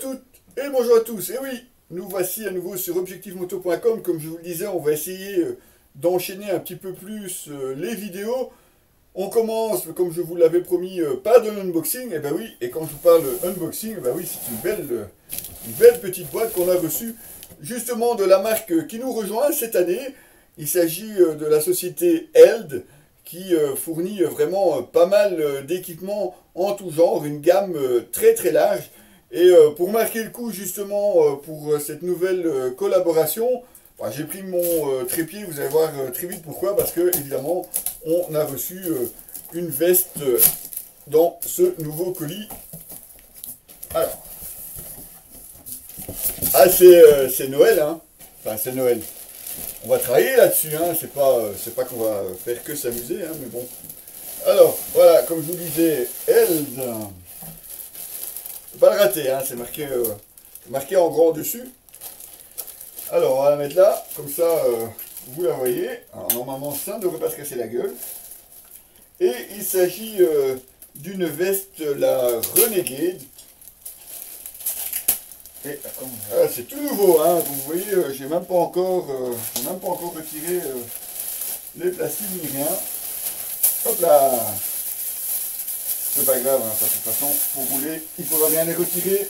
toutes et bonjour à tous. Et oui, nous voici à nouveau sur objectifmoto.com. Comme je vous le disais, on va essayer d'enchaîner un petit peu plus les vidéos. On commence, comme je vous l'avais promis, par de l'unboxing. Et ben oui, et quand je vous parle unboxing, ben oui, c'est une belle petite boîte qu'on a reçue justement de la marque qui nous rejoint cette année. Il s'agit de la société Eld qui fournit vraiment pas mal d'équipements en tout genre, une gamme très très large. Et pour marquer le coup justement pour cette nouvelle collaboration, bah, j'ai pris mon trépied, vous allez voir très vite pourquoi, parce que évidemment on a reçu une veste dans ce nouveau colis. Alors, c'est Noël, hein. Enfin c'est Noël. On va travailler là-dessus, hein. C'est pas qu'on va faire que s'amuser, hein, mais bon. Alors, voilà, comme je vous disais, Eld. Faut pas le rater, hein, c'est marqué en grand dessus. Alors, on va la mettre là, comme ça, vous la voyez. Alors, normalement, ça ne devrait pas se casser la gueule. Et il s'agit d'une veste, la Renegade. Et c'est tout nouveau, hein, vous voyez, j'ai même pas encore retiré les plastiques ni rien. Hop là. C'est pas grave, hein, ça, de toute façon, pour rouler, il faudra bien les retirer.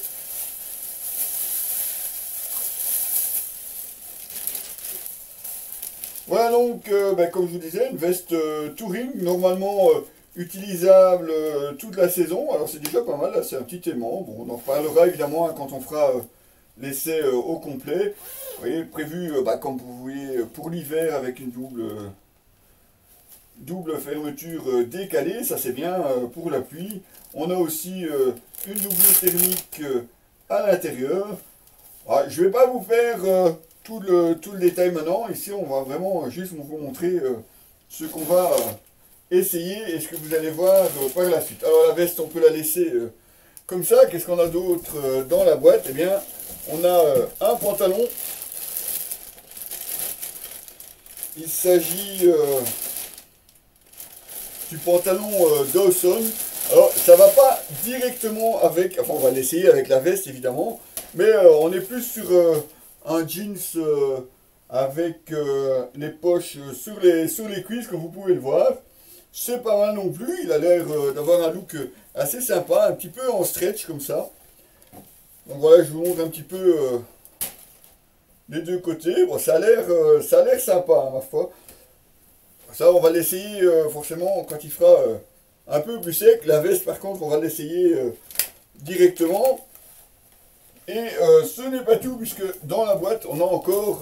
Voilà donc, comme je vous disais, une veste touring, normalement utilisable toute la saison. Alors c'est déjà pas mal, là c'est un petit aimant. Bon, on en reparlera évidemment hein, quand on fera l'essai au complet. Vous voyez, prévu, comme vous voyez, pour l'hiver avec une double fermeture décalée, ça c'est bien pour la pluie. On a aussi une doublure thermique à l'intérieur. Je ne vais pas vous faire tout le détail maintenant. Ici, on va vraiment juste vous montrer ce qu'on va essayer et ce que vous allez voir par la suite. Alors la veste, on peut la laisser comme ça. Qu'est-ce qu'on a d'autre dans la boîte? Eh bien, on a un pantalon. Il s'agit du pantalon Dawson. Alors, ça va pas directement avec, enfin on va l'essayer avec la veste évidemment, mais on est plus sur un jeans avec les poches sur les cuisses comme vous pouvez le voir. C'est pas mal non plus, il a l'air d'avoir un look assez sympa, un petit peu en stretch comme ça. Donc voilà, je vous montre un petit peu les deux côtés. Bon, ça a l'air sympa, hein, ma foi. Ça, on va l'essayer forcément quand il fera un peu plus sec. La veste, par contre, on va l'essayer directement. Et ce n'est pas tout, puisque dans la boîte, on a encore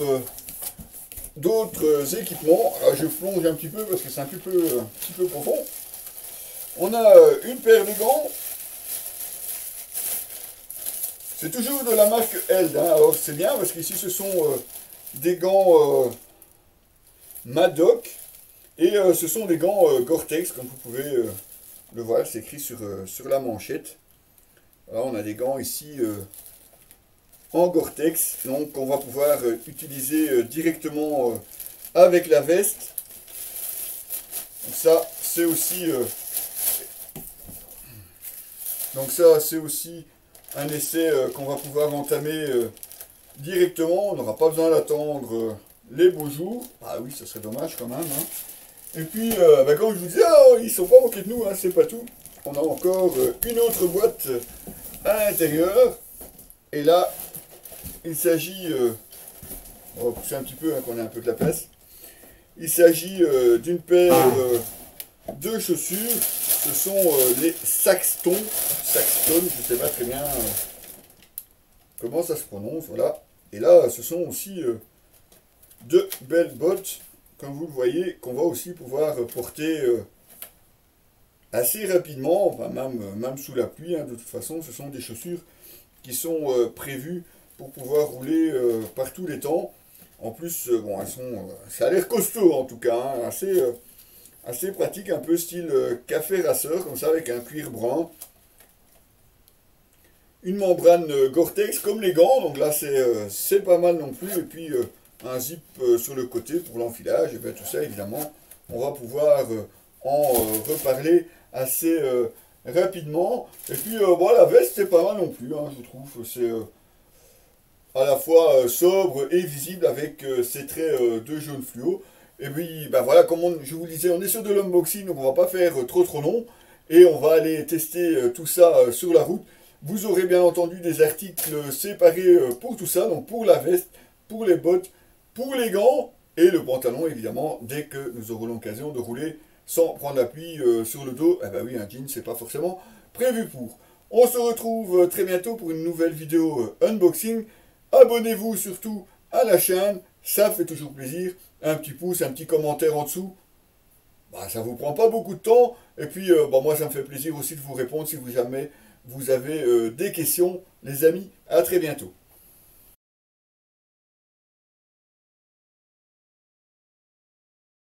d'autres équipements. Alors, je plonge un petit peu parce que c'est un petit peu profond. On a une paire de gants. C'est toujours de la marque Eld. Hein. Alors, c'est bien parce qu'ici, ce sont des gants Madoc. Et ce sont des gants Gore-Tex, comme vous pouvez le voir, c'est écrit sur la manchette. Alors, on a des gants ici en Gore-Tex, donc on va pouvoir utiliser directement avec la veste. Donc ça, c'est aussi, un essai qu'on va pouvoir entamer directement. On n'aura pas besoin d'attendre les beaux jours. Ah oui, ça serait dommage quand même. Hein. Et puis, comme je vous disais, ils ne sont pas moqués de nous, hein, c'est pas tout. On a encore une autre boîte à l'intérieur. Et là, il s'agit, on va pousser un petit peu, hein, qu'on ait un peu de la place. Il s'agit d'une paire de chaussures. Ce sont les Saxton. Saxton, je ne sais pas très bien comment ça se prononce, voilà. Et là, ce sont aussi de belles bottes, comme vous le voyez, qu'on va aussi pouvoir porter assez rapidement, enfin même sous la pluie, hein, de toute façon, ce sont des chaussures qui sont prévues pour pouvoir rouler par tous les temps. En plus, bon, ça a l'air costaud en tout cas, hein, assez pratique, un peu style café rasseur, comme ça, avec un cuir brun. Une membrane Gore-Tex comme les gants, donc là c'est pas mal non plus, et puis un zip sur le côté pour l'enfilage, et bien tout ça évidemment, on va pouvoir en reparler assez rapidement. Et puis, bon, la veste, c'est pas mal non plus, hein, je trouve. C'est à la fois sobre et visible avec ses traits de jaune fluo. Et puis, ben voilà, comme je vous le disais, on est sur de l'unboxing, donc on va pas faire trop long. Et on va aller tester tout ça sur la route. Vous aurez bien entendu des articles séparés pour tout ça, donc pour la veste, pour les bottes, pour les gants et le pantalon évidemment, dès que nous aurons l'occasion de rouler sans prendre l'appui sur le dos. Eh ben oui, un jean, c'est pas forcément prévu pour. On se retrouve très bientôt pour une nouvelle vidéo unboxing. Abonnez-vous surtout à la chaîne, ça fait toujours plaisir. Un petit pouce, un petit commentaire en dessous. Bah, ça vous prend pas beaucoup de temps. Et puis, bah, moi, ça me fait plaisir aussi de vous répondre si jamais vous avez des questions. Les amis, à très bientôt.